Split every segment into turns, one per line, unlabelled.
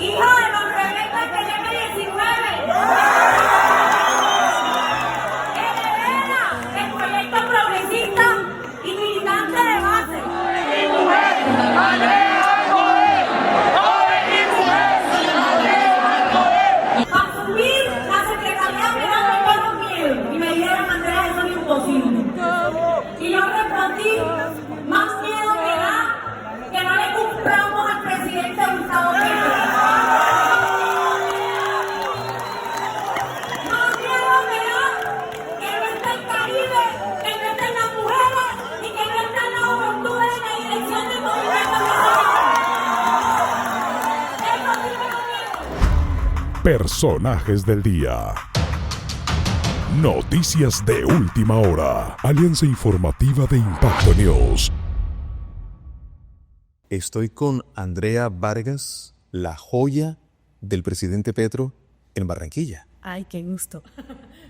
hija de los rebeldes del M-19, heredera del proyecto progresista y militante de base. Asumir la Secretaría General de los Miedos y me dijeron, Andrea, eso es imposible. Y yo respondí, más miedo me da que no le cumplamos al presidente Gustavo Petro. Más miedo me da que no esté el Caribe, que no estén las mujeres y que no estén las juventudes en la dirección del movimiento nacional.
Personajes del día. Noticias de última hora. Alianza informativa de Impacto News.
Estoy con Andrea Vargas, la joya del presidente Petro en Barranquilla.
Ay, qué gusto.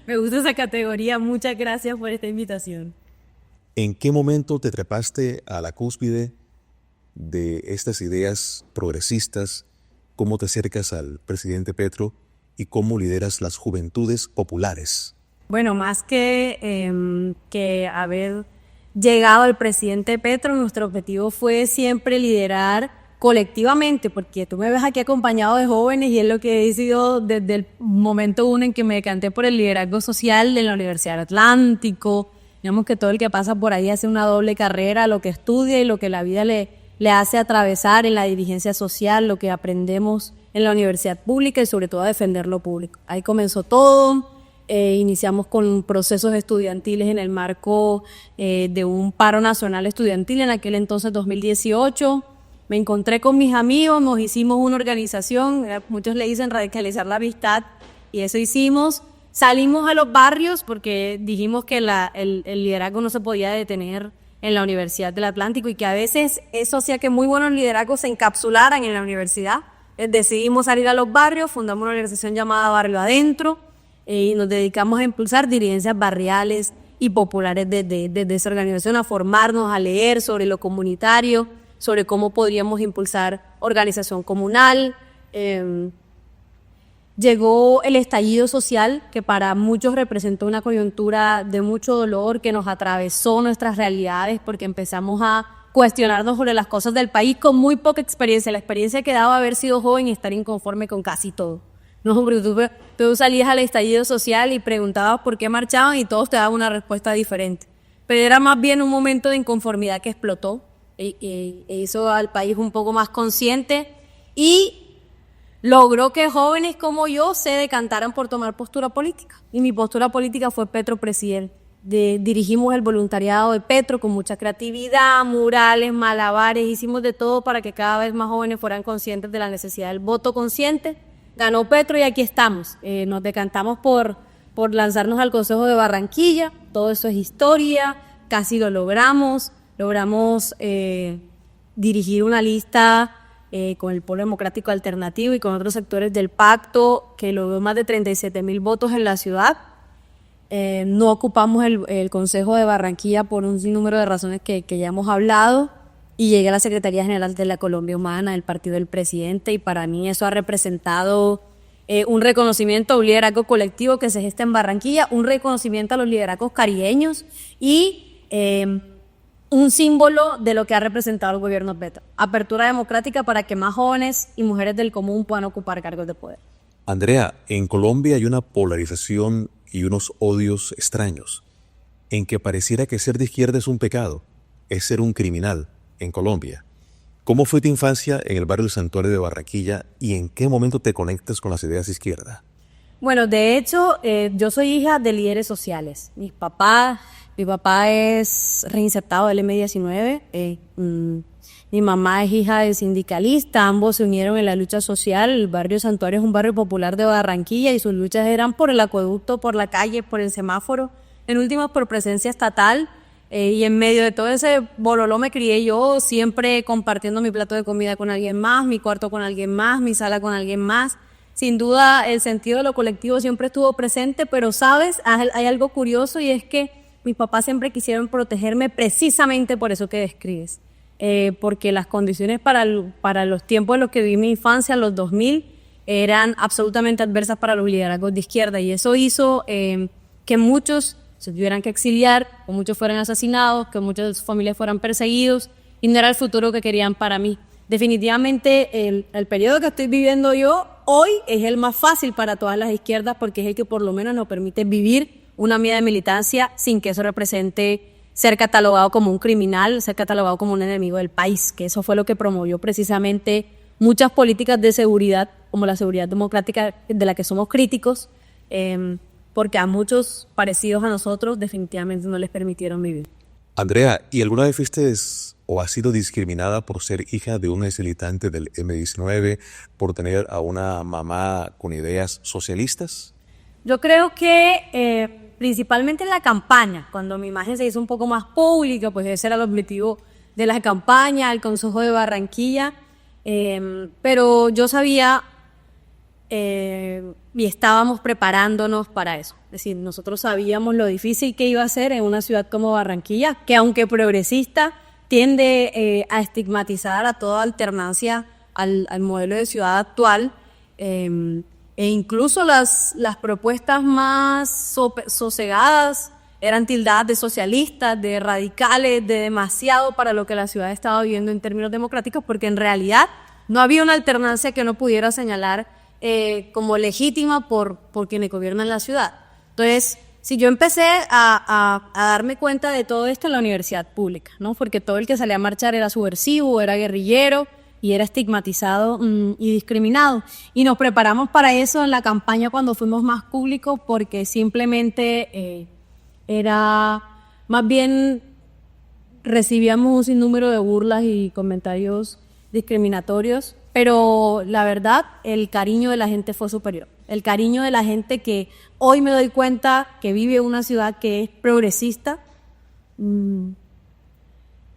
Me gusta esa categoría. Muchas gracias por esta invitación.
¿En qué momento te trepaste a la cúspide de estas ideas progresistas? ¿Cómo te acercas al presidente Petro y cómo lideras las juventudes populares?
Bueno, más que haber llegado al presidente Petro, nuestro objetivo fue siempre liderar colectivamente, porque tú me ves aquí acompañado de jóvenes y es lo que he decidido desde el momento uno en que me decanté por el liderazgo social de la Universidad del Atlántico. Digamos que todo el que pasa por ahí hace una doble carrera, lo que estudia y lo que la vida le hace atravesar en la dirigencia social, lo que aprendemos en la universidad pública y sobre todo a defender lo público. Ahí comenzó todo. Iniciamos con procesos estudiantiles en el marco de un paro nacional estudiantil en aquel entonces 2018. Me encontré con mis amigos, nos hicimos una organización, muchos le dicen radicalizar la amistad, y eso hicimos. Salimos a los barrios porque dijimos que el liderazgo no se podía detener en la Universidad del Atlántico y que a veces eso hacía que muy buenos liderazgos se encapsularan en la universidad. Decidimos salir a los barrios, fundamos una organización llamada Barrio Adentro y nos dedicamos a impulsar dirigencias barriales y populares desde esa organización, a formarnos, a leer sobre lo comunitario, sobre cómo podríamos impulsar organización comunal. Llegó el estallido social, que para muchos representó una coyuntura de mucho dolor, que nos atravesó nuestras realidades porque empezamos a cuestionarnos sobre las cosas del país con muy poca experiencia. La experiencia que daba haber sido joven y estar inconforme con casi todo. No, porque tú salías al estallido social y preguntabas por qué marchaban y todos te daban una respuesta diferente. Pero era más bien un momento de inconformidad que explotó e hizo al país un poco más consciente y logró que jóvenes como yo se decantaran por tomar postura política. Y mi postura política fue Petro presidente. Dirigimos el voluntariado de Petro con mucha creatividad, murales, malabares, hicimos de todo para que cada vez más jóvenes fueran conscientes de la necesidad del voto consciente. Ganó Petro y aquí estamos. Nos decantamos por lanzarnos al Consejo de Barranquilla. Todo eso es historia, casi lo logramos. Logramos dirigir una lista con el Polo Democrático Alternativo y con otros sectores del pacto que logró más de 37,000 votos en la ciudad. No ocupamos el Consejo de Barranquilla por un sinnúmero de razones que ya hemos hablado y llegué a la Secretaría General de la Colombia Humana del partido del presidente y para mí eso ha representado un reconocimiento a un liderazgo colectivo que se gesta en Barranquilla, un reconocimiento a los liderazgos caribeños y un símbolo de lo que ha representado el gobierno Petro. Apertura democrática para que más jóvenes y mujeres del común puedan ocupar cargos de poder.
Andrea, en Colombia hay una polarización y unos odios extraños, en que pareciera que ser de izquierda es un pecado, es ser un criminal en Colombia. ¿Cómo fue tu infancia en el barrio del Santuario de Barranquilla y en qué momento te conectas con las ideas de izquierda?
Bueno, de hecho, yo soy hija de líderes sociales. Mi papá es reinsertado del M-19, mi mamá es hija de sindicalista, ambos se unieron en la lucha social. El barrio Santuario es un barrio popular de Barranquilla y sus luchas eran por el acueducto, por la calle, por el semáforo, en últimas por presencia estatal. Y en medio de todo ese bololó me crié yo, siempre compartiendo mi plato de comida con alguien más, mi cuarto con alguien más, mi sala con alguien más. Sin duda el sentido de lo colectivo siempre estuvo presente, pero sabes, hay algo curioso y es que mis papás siempre quisieron protegerme precisamente por eso que describes. porque las condiciones para los tiempos en los que viví mi infancia, los 2000, eran absolutamente adversas para los liderazgos de izquierda, y eso hizo que muchos se tuvieran que exiliar, que muchos fueran asesinados, que muchas de sus familias fueran perseguidos, y no era el futuro que querían para mí. Definitivamente el periodo que estoy viviendo yo hoy es el más fácil para todas las izquierdas, porque es el que por lo menos nos permite vivir una vida de militancia sin que eso represente ser catalogado como un criminal, ser catalogado como un enemigo del país, que eso fue lo que promovió precisamente muchas políticas de seguridad, como la seguridad democrática de la que somos críticos, porque a muchos parecidos a nosotros definitivamente no les permitieron vivir.
Andrea, ¿y alguna vez fuiste o has sido discriminada por ser hija de un exmilitante del M-19, por tener a una mamá con ideas socialistas?
Yo creo que principalmente en la campaña, cuando mi imagen se hizo un poco más pública, pues ese era el objetivo de la campaña, el Consejo de Barranquilla, pero yo sabía y estábamos preparándonos para eso. Es decir, nosotros sabíamos lo difícil que iba a ser en una ciudad como Barranquilla, que aunque progresista, tiende a estigmatizar a toda alternancia al modelo de ciudad actual, e incluso las propuestas más sosegadas eran tildadas de socialistas, de radicales, de demasiado para lo que la ciudad estaba viviendo en términos democráticos, porque en realidad no había una alternancia que no pudiera señalar como legítima por quienes gobiernan la ciudad. Entonces, si yo empecé a darme cuenta de todo esto en la universidad pública, ¿no? Porque todo el que salía a marchar era subversivo, era guerrillero y era estigmatizado y discriminado. Y nos preparamos para eso en la campaña cuando fuimos más públicos, porque simplemente era, más bien recibíamos un sinnúmero de burlas y comentarios discriminatorios, pero la verdad, el cariño de la gente fue superior. El cariño de la gente que hoy me doy cuenta que vive en una ciudad que es progresista,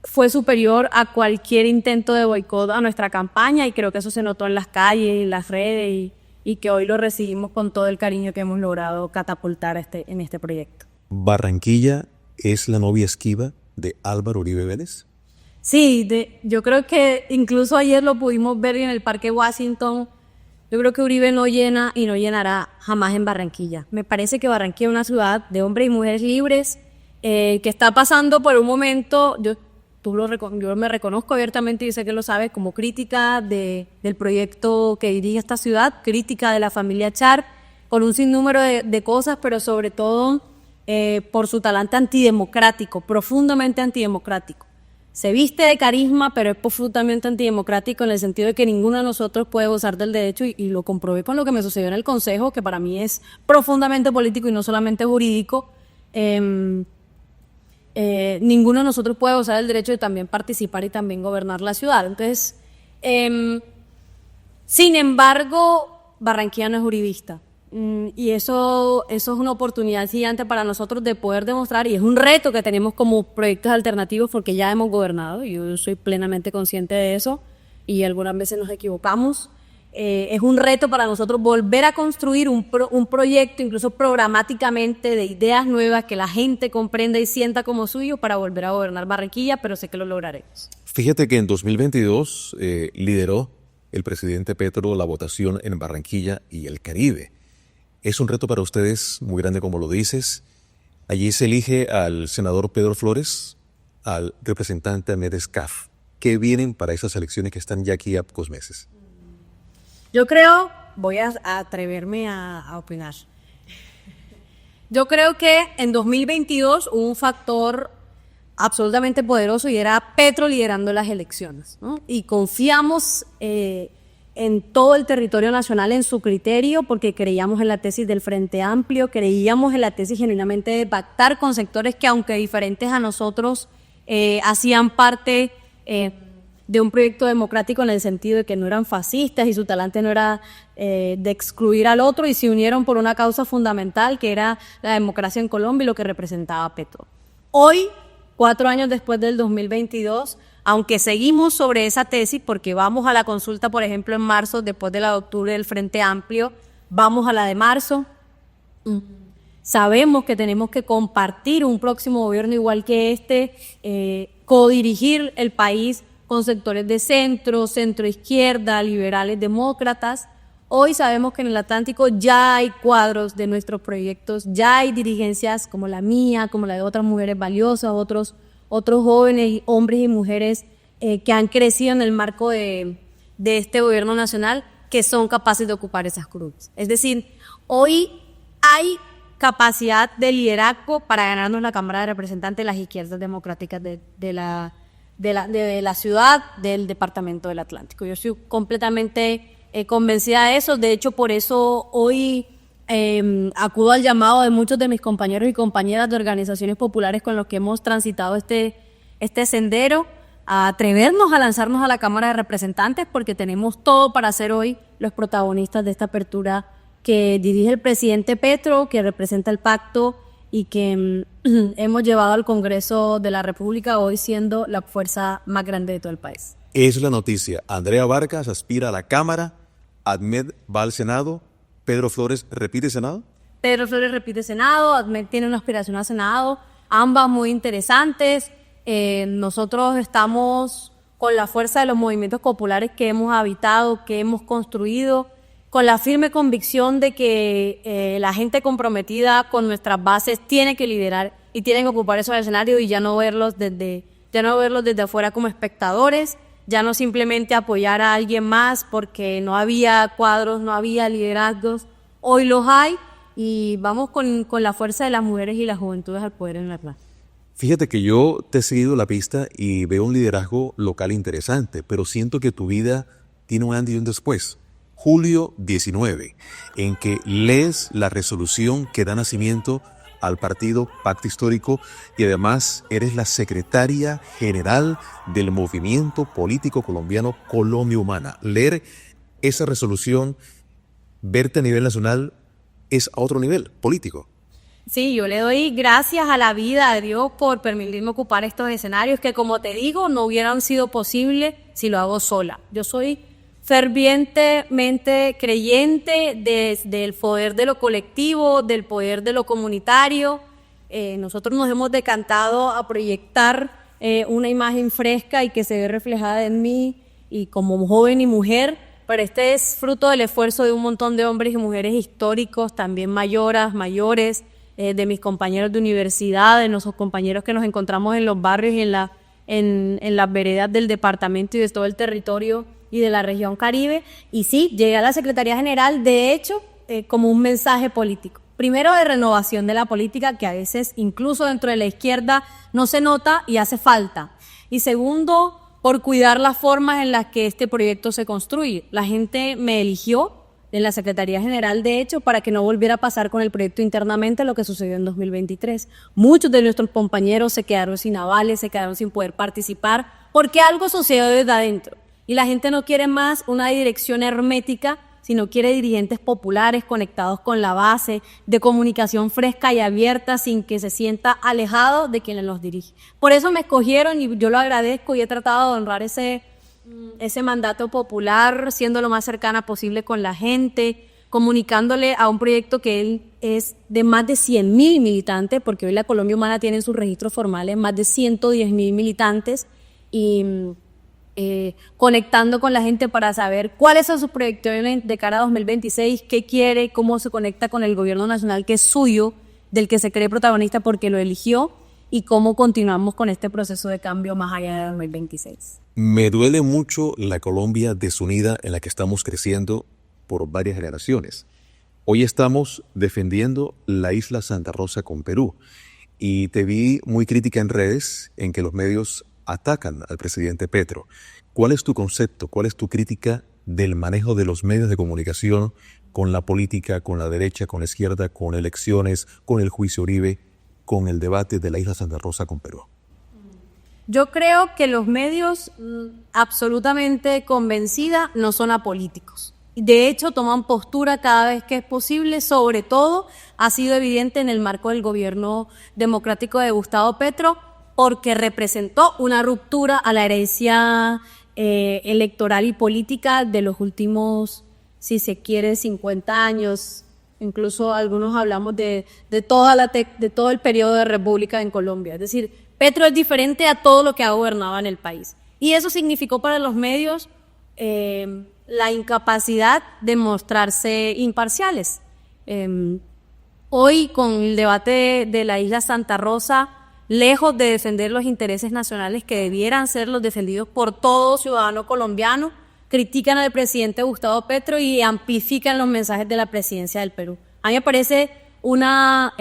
fue superior a cualquier intento de boicot a nuestra campaña, y creo que eso se notó en las calles, en las redes, y que hoy lo recibimos con todo el cariño que hemos logrado catapultar en este proyecto.
¿Barranquilla es la novia esquiva de Álvaro Uribe Vélez?
Sí, yo creo que incluso ayer lo pudimos ver en el Parque Washington. Yo creo que Uribe no llena y no llenará jamás en Barranquilla. Me parece que Barranquilla es una ciudad de hombres y mujeres libres, que está pasando por un momento, yo me reconozco abiertamente y sé que lo sabes, como crítica del proyecto que dirige esta ciudad, crítica de la familia Char, con un sinnúmero de cosas, pero sobre todo por su talante antidemocrático, profundamente antidemocrático. Se viste de carisma, pero es profundamente antidemocrático en el sentido de que ninguno de nosotros puede gozar del derecho, y lo comprobé con lo que me sucedió en el Consejo, que para mí es profundamente político y no solamente jurídico. Ninguno de nosotros puede gozar del derecho de también participar y también gobernar la ciudad. Entonces, sin embargo, Barranquilla no es uribista. Y eso es una oportunidad gigante para nosotros de poder demostrar, y es un reto que tenemos como proyectos alternativos, porque ya hemos gobernado, y yo soy plenamente consciente de eso, y algunas veces nos equivocamos. Es un reto para nosotros volver a construir un proyecto, incluso programáticamente, de ideas nuevas que la gente comprenda y sienta como suyo, para volver a gobernar Barranquilla, pero sé que lo lograremos.
Fíjate que en 2022 lideró el presidente Petro la votación en Barranquilla y el Caribe. Es un reto para ustedes muy grande, como lo dices. Allí se elige al senador Pedro Flores, al representante Ahmed Escaf. ¿Qué vienen para esas elecciones que están ya aquí a pocos meses?
Yo creo, voy a atreverme a opinar. Yo creo que en 2022 hubo un factor absolutamente poderoso, y era Petro liderando las elecciones, ¿no? Y confiamos en todo el territorio nacional en su criterio, porque creíamos en la tesis del Frente Amplio, creíamos en la tesis genuinamente de pactar con sectores que, aunque diferentes a nosotros, hacían parte de un proyecto democrático, en el sentido de que no eran fascistas y su talante no era de excluir al otro, y se unieron por una causa fundamental, que era la democracia en Colombia y lo que representaba Petro. Hoy, 4 años después del 2022, aunque seguimos sobre esa tesis, porque vamos a la consulta, por ejemplo, en marzo, después de la de octubre del Frente Amplio, vamos a la de marzo. Sabemos que tenemos que compartir un próximo gobierno igual que este, codirigir el país con sectores de centro, centro-izquierda, liberales, demócratas. Hoy sabemos que en el Atlántico ya hay cuadros de nuestros proyectos, ya hay dirigencias como la mía, como la de otras mujeres valiosas, otros jóvenes, hombres y mujeres que han crecido en el marco de este gobierno nacional, que son capaces de ocupar esas curules. Es decir, hoy hay capacidad de liderazgo para ganarnos la Cámara de Representantes de las izquierdas democráticas de la ciudad, del departamento del Atlántico. Yo estoy completamente convencida de eso. De hecho, por eso hoy acudo al llamado de muchos de mis compañeros y compañeras de organizaciones populares con los que hemos transitado este sendero, a atrevernos a lanzarnos a la Cámara de Representantes, porque tenemos todo para ser hoy los protagonistas de esta apertura que dirige el presidente Petro, que representa el pacto y que hemos llevado al Congreso de la República, hoy siendo la fuerza más grande de todo el país.
Es la noticia. Andrea Vargas aspira a la Cámara, Ahmed va al Senado, Pedro Flores repite Senado.
Pedro Flores repite Senado, Ahmed tiene una aspiración a Senado, ambas muy interesantes. Nosotros estamos con la fuerza de los movimientos populares que hemos habitado, que hemos construido, con la firme convicción de que la gente comprometida con nuestras bases tiene que liderar y tienen que ocupar esos escenarios y ya no verlos desde afuera como espectadores, ya no simplemente apoyar a alguien más porque no había cuadros, no había liderazgos. Hoy los hay y vamos con la fuerza de las mujeres y las juventudes al poder en la plaza.
Fíjate que yo te he seguido la pista y veo un liderazgo local interesante, pero siento que tu vida tiene un antes y un después. Julio 19, en que lees la resolución que da nacimiento al partido Pacto Histórico y además eres la secretaria general del movimiento político colombiano Colombia Humana. Leer esa resolución, verte a nivel nacional, es a otro nivel político.
Sí, yo le doy gracias a la vida, a Dios, por permitirme ocupar estos escenarios que, como te digo, no hubieran sido posibles si lo hago sola. Yo soy fervientemente creyente del poder de lo colectivo, del poder de lo comunitario. Nosotros nos hemos decantado a proyectar una imagen fresca y que se ve reflejada en mí y como joven y mujer, pero este es fruto del esfuerzo de un montón de hombres y mujeres históricos, también mayores, de mis compañeros de universidad, de nuestros compañeros que nos encontramos en los barrios y en las veredas del departamento y de todo el territorio y de la región Caribe. Y sí, llegué a la Secretaría General, de hecho, como un mensaje político. Primero, de renovación de la política, que a veces incluso dentro de la izquierda no se nota y hace falta. Y segundo, por cuidar las formas en las que este proyecto se construye. La gente me eligió en la Secretaría General, de hecho, para que no volviera a pasar con el proyecto internamente lo que sucedió en 2023. Muchos de nuestros compañeros se quedaron sin avales, se quedaron sin poder participar, porque algo sucedió desde adentro. Y la gente no quiere más una dirección hermética, sino quiere dirigentes populares conectados con la base, de comunicación fresca y abierta, sin que se sienta alejado de quienes los dirige. Por eso me escogieron y yo lo agradezco y he tratado de honrar ese mandato popular, siendo lo más cercana posible con la gente, comunicándole a un proyecto que él es de más de 100.000 militantes, porque hoy la Colombia Humana tiene en sus registros formales más de 110.000 militantes, y conectando con la gente para saber cuáles son sus proyecciones de cara a 2026, qué quiere, cómo se conecta con el gobierno nacional que es suyo, del que se cree protagonista porque lo eligió, y cómo continuamos con este proceso de cambio más allá de 2026.
Me duele mucho la Colombia desunida en la que estamos creciendo por varias generaciones. Hoy estamos defendiendo la isla Santa Rosa con Perú y te vi muy crítica en redes en que los medios atacan al presidente Petro. ¿Cuál es tu concepto? ¿Cuál es tu crítica del manejo de los medios de comunicación con la política, con la derecha, con la izquierda, con elecciones, con el juicio Uribe, con el debate de la isla Santa Rosa con Perú?
Yo creo que los medios, absolutamente convencida, no son apolíticos. De hecho, toman postura cada vez que es posible. Sobre todo, ha sido evidente en el marco del gobierno democrático de Gustavo Petro, porque representó una ruptura a la herencia electoral y política de los últimos, si se quiere, 50 años. Incluso algunos hablamos de todo el periodo de república en Colombia. Es decir, Petro es diferente a todo lo que ha gobernado en el país. Y eso significó para los medios la incapacidad de mostrarse imparciales. Hoy, con el debate de la isla Santa Rosa, lejos de defender los intereses nacionales que debieran ser los defendidos por todo ciudadano colombiano, critican al presidente Gustavo Petro y amplifican los mensajes de la presidencia del Perú. A mí me parece una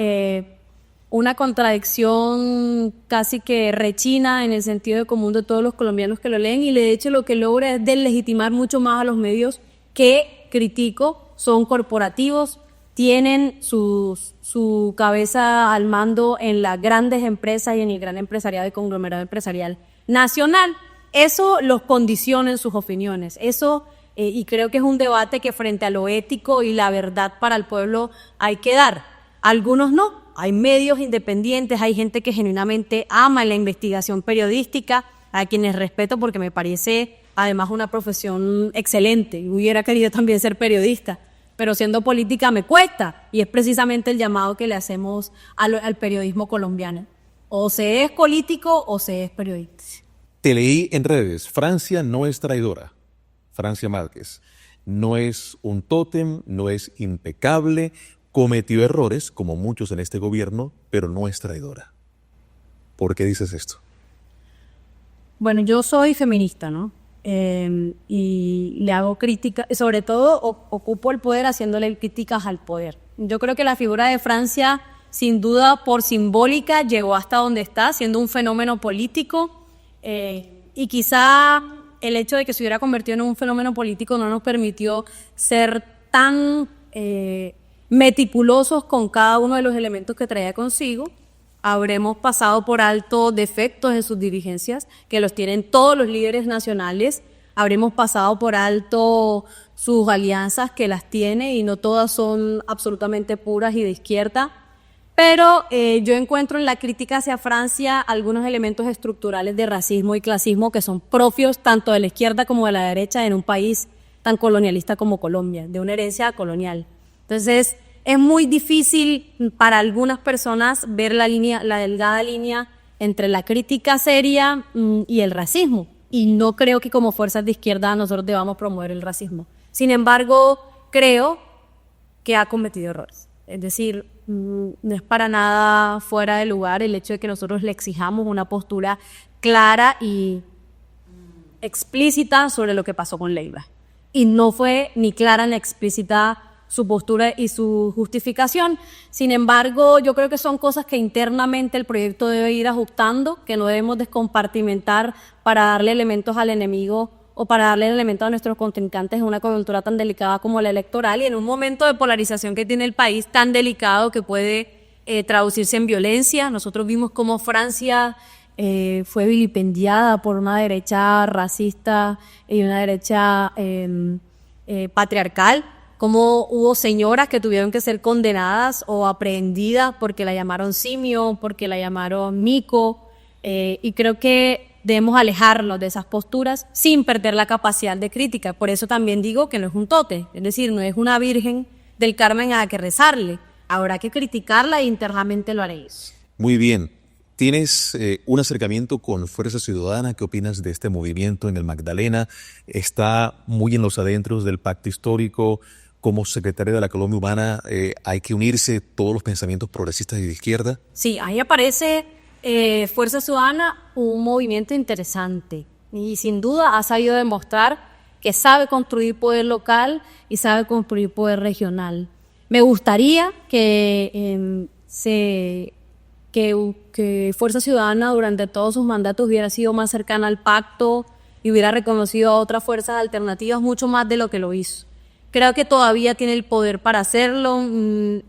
contradicción casi que rechina en el sentido común de todos los colombianos que lo leen, y de hecho lo que logra es deslegitimar mucho más a los medios que, critico, son corporativos, tienen su cabeza al mando en las grandes empresas y en el gran empresariado y conglomerado empresarial nacional. Eso los condiciona en sus opiniones. Eso, y creo que es un debate que frente a lo ético y la verdad para el pueblo hay que dar. Algunos no. Hay medios independientes, hay gente que genuinamente ama la investigación periodística, a quienes respeto porque me parece además una profesión excelente. Y hubiera querido también ser periodista, pero siendo política me cuesta, y es precisamente el llamado que le hacemos al periodismo colombiano. O se es político o se es periodista.
Te leí en redes, Francia no es traidora. Francia Márquez no es un tótem, no es impecable, cometió errores, como muchos en este gobierno, pero no es traidora. ¿Por qué dices esto?
Bueno, yo soy feminista, ¿no? Y le hago crítica, sobre todo ocupo el poder haciéndole críticas al poder. Yo creo que la figura de Francia, sin duda por simbólica, llegó hasta donde está, siendo un fenómeno político, y quizá el hecho de que se hubiera convertido en un fenómeno político no nos permitió ser tan meticulosos con cada uno de los elementos que traía consigo. Habremos pasado por alto defectos en sus dirigencias, que los tienen todos los líderes nacionales. Habremos pasado por alto sus alianzas, que las tiene, y no todas son absolutamente puras y de izquierda. Pero yo encuentro en la crítica hacia Francia algunos elementos estructurales de racismo y clasismo que son propios tanto de la izquierda como de la derecha en un país tan colonialista como Colombia, de una herencia colonial. Entonces, es muy difícil para algunas personas ver la delgada línea entre la crítica seria y el racismo. Y no creo que como fuerzas de izquierda nosotros debamos promover el racismo. Sin embargo, creo que ha cometido errores. Es decir, no es para nada fuera de lugar el hecho de que nosotros le exijamos una postura clara y explícita sobre lo que pasó con Leiva. Y no fue ni clara ni explícita su postura y su justificación. Sin embargo, yo creo que son cosas que internamente el proyecto debe ir ajustando, que no debemos descompartimentar para darle elementos al enemigo o para darle elementos a nuestros contrincantes en una coyuntura tan delicada como la electoral y en un momento de polarización que tiene el país tan delicado que puede traducirse en violencia. Nosotros vimos cómo Francia fue vilipendiada por una derecha racista y una derecha patriarcal, cómo hubo señoras que tuvieron que ser condenadas o aprehendidas porque la llamaron simio, porque la llamaron mico, y creo que debemos alejarnos de esas posturas sin perder la capacidad de crítica. Por eso también digo que no es un tote, es decir, no es una virgen del Carmen a la que rezarle. Habrá que criticarla e internamente lo haréis.
Muy bien. Tienes un acercamiento con Fuerza Ciudadana. ¿Qué opinas de este movimiento en el Magdalena? Está muy en los adentros del pacto histórico. Como secretaria de la Colombia Humana, ¿hay que unirse todos los pensamientos progresistas y de izquierda?
Sí, ahí aparece Fuerza Ciudadana, un movimiento interesante y sin duda ha sabido demostrar que sabe construir poder local y sabe construir poder regional. Me gustaría que Fuerza Ciudadana durante todos sus mandatos hubiera sido más cercana al pacto y hubiera reconocido a otras fuerzas alternativas mucho más de lo que lo hizo. Creo que todavía tiene el poder para hacerlo,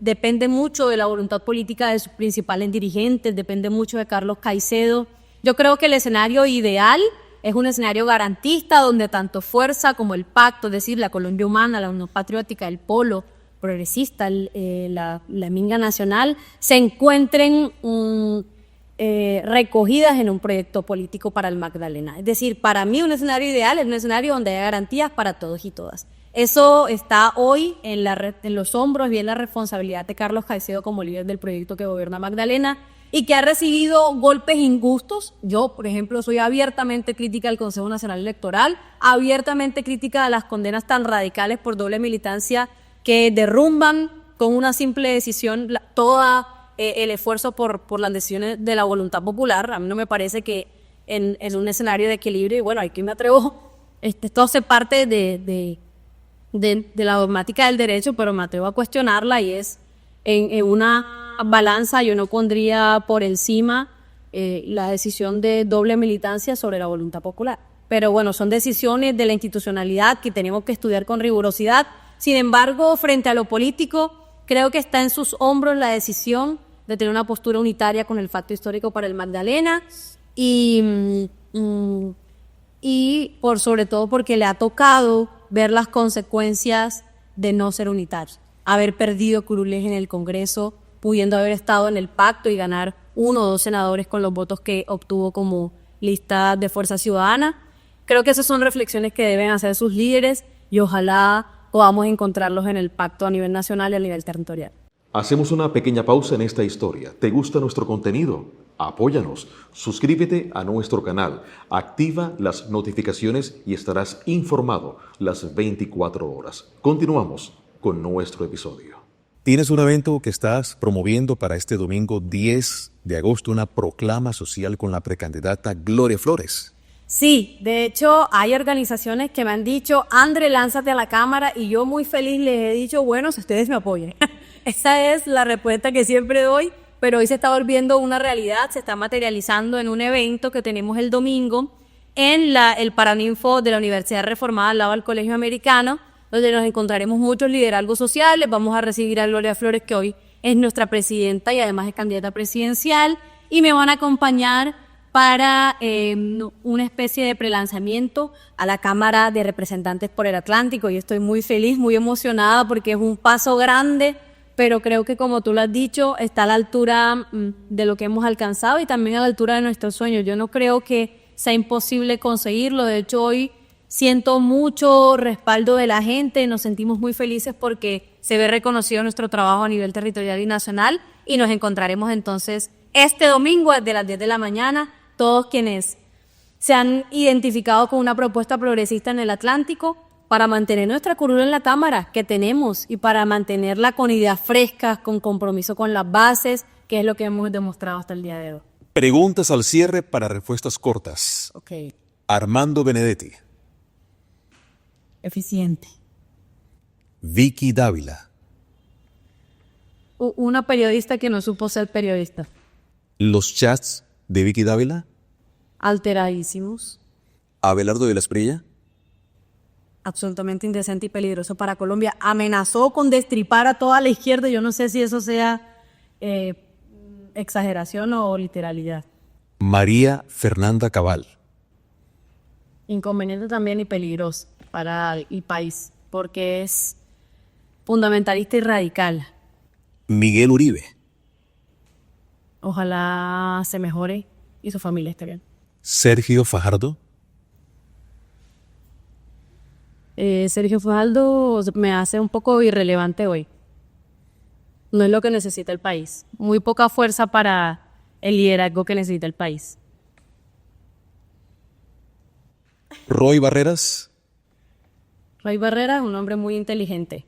depende mucho de la voluntad política de sus principales dirigentes, depende mucho de Carlos Caicedo. Yo creo que el escenario ideal es un escenario garantista donde tanto Fuerza como el pacto, es decir, la Colombia Humana, la Unión Patriótica, el Polo Progresista, la Minga Nacional, se encuentren recogidas en un proyecto político para el Magdalena. Es decir, para mí un escenario ideal es un escenario donde haya garantías para todos y todas. Eso está hoy en los hombros y en la responsabilidad de Carlos Caicedo como líder del proyecto que gobierna Magdalena. y que ha recibido golpes injustos. Yo, por ejemplo, soy abiertamente crítica del Consejo Nacional Electoral, abiertamente crítica de las condenas tan radicales por doble militancia que derrumban con una simple decisión todo el esfuerzo por las decisiones de la voluntad popular. A mí no me parece que en un escenario de equilibrio, y bueno, aquí me atrevo, esto hace parte de la dogmática del derecho, pero me atrevo a cuestionarla, y es en una balanza yo no pondría por encima la decisión de doble militancia sobre la voluntad popular. Pero bueno, son decisiones de la institucionalidad que tenemos que estudiar con rigurosidad. Sin embargo, frente a lo político, creo que está en sus hombros la decisión de tener una postura unitaria con el facto histórico para el Magdalena y por sobre todo porque le ha tocado ver las consecuencias de no ser unitario, haber perdido curules en el Congreso, pudiendo haber estado en el pacto y ganar 1 o 2 senadores con los votos que obtuvo como lista de Fuerza Ciudadana. Creo que esas son reflexiones que deben hacer sus líderes y ojalá podamos encontrarlos en el pacto a nivel nacional y a nivel territorial.
Hacemos una pequeña pausa en esta historia. ¿Te gusta nuestro contenido? Apóyanos, suscríbete a nuestro canal, activa las notificaciones y estarás informado las 24 horas. Continuamos con nuestro episodio.
Tienes un evento que estás promoviendo para este domingo 10 de agosto, una proclama social con la precandidata Gloria Flores.
Sí, de hecho hay organizaciones que me han dicho, André, lánzate a la cámara, y yo muy feliz les he dicho, bueno, si ustedes me apoyen. Esa es la respuesta que siempre doy, pero hoy se está volviendo una realidad, se está materializando en un evento que tenemos el domingo en el Paraninfo de la Universidad Reformada al lado del Colegio Americano, donde nos encontraremos muchos liderazgos sociales. Vamos a recibir a Gloria Flores, que hoy es nuestra presidenta y además es candidata presidencial, y me van a acompañar para una especie de prelanzamiento a la Cámara de Representantes por el Atlántico. Y estoy muy feliz, muy emocionada, porque es un paso grande, pero creo que, como tú lo has dicho, está a la altura de lo que hemos alcanzado y también a la altura de nuestros sueños. Yo no creo que sea imposible conseguirlo. De hecho, hoy siento mucho respaldo de la gente, nos sentimos muy felices porque se ve reconocido nuestro trabajo a nivel territorial y nacional, y nos encontraremos entonces este domingo desde las 10 de la mañana, todos quienes se han identificado con una propuesta progresista en el Atlántico, para mantener nuestra curul en la Cámara que tenemos y para mantenerla con ideas frescas, con compromiso con las bases, que es lo que hemos demostrado hasta el día de hoy.
Preguntas al cierre para respuestas cortas.
Ok.
Armando Benedetti.
Eficiente.
Vicky Dávila.
Una periodista que no supo ser periodista.
Los chats de Vicky Dávila.
Alteradísimos.
Abelardo de la Espriella.
Absolutamente indecente y peligroso para Colombia. Amenazó con destripar a toda la izquierda. Yo no sé si eso sea exageración o literalidad.
María Fernanda Cabal.
Inconveniente también y peligroso para el país, porque es fundamentalista y radical.
Miguel Uribe.
Ojalá se mejore y su familia esté bien.
Sergio Fajardo.
Sergio Fajardo me hace un poco irrelevante hoy. No es lo que necesita el país. Muy poca fuerza para el liderazgo que necesita el país.
Roy Barreras.
Roy Barreras es un hombre muy inteligente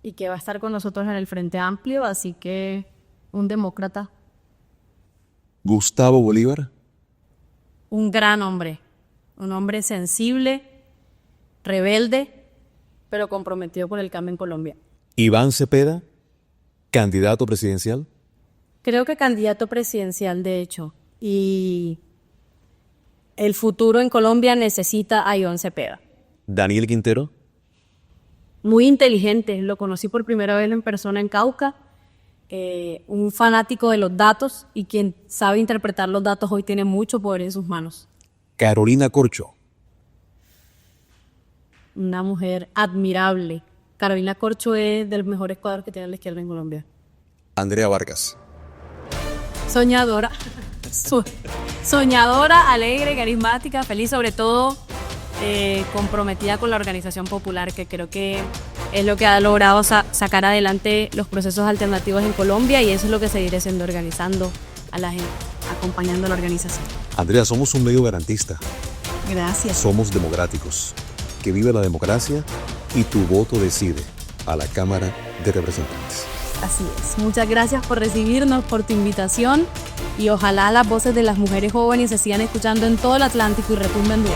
y que va a estar con nosotros en el Frente Amplio, así que un demócrata.
Gustavo Bolívar.
Un gran hombre, un hombre sensible, rebelde, pero comprometido con el cambio en Colombia.
Iván Cepeda, candidato presidencial.
Creo que candidato presidencial, de hecho, y el futuro en Colombia necesita a Iván Cepeda.
Daniel Quintero.
Muy inteligente, lo conocí por primera vez en persona en Cauca, un fanático de los datos, y quien sabe interpretar los datos hoy tiene mucho poder en sus manos.
Carolina Corcho.
Una mujer admirable. Carolina Corcho es de los mejores cuadros que tiene la izquierda en Colombia.
Andrea Vargas.
Soñadora. Soñadora, alegre, carismática, feliz, sobre todo comprometida con la organización popular, que creo que es lo que ha logrado sacar adelante los procesos alternativos en Colombia, y eso es lo que seguiré siendo, organizando a la gente, acompañando a la organización.
Andrea, somos un medio garantista.
Gracias.
Somos democráticos. Que vive la democracia y tu voto decide a la Cámara de Representantes.
Así es. Muchas gracias por recibirnos, por tu invitación, y ojalá las voces de las mujeres jóvenes se sigan escuchando en todo el Atlántico y retumben duro.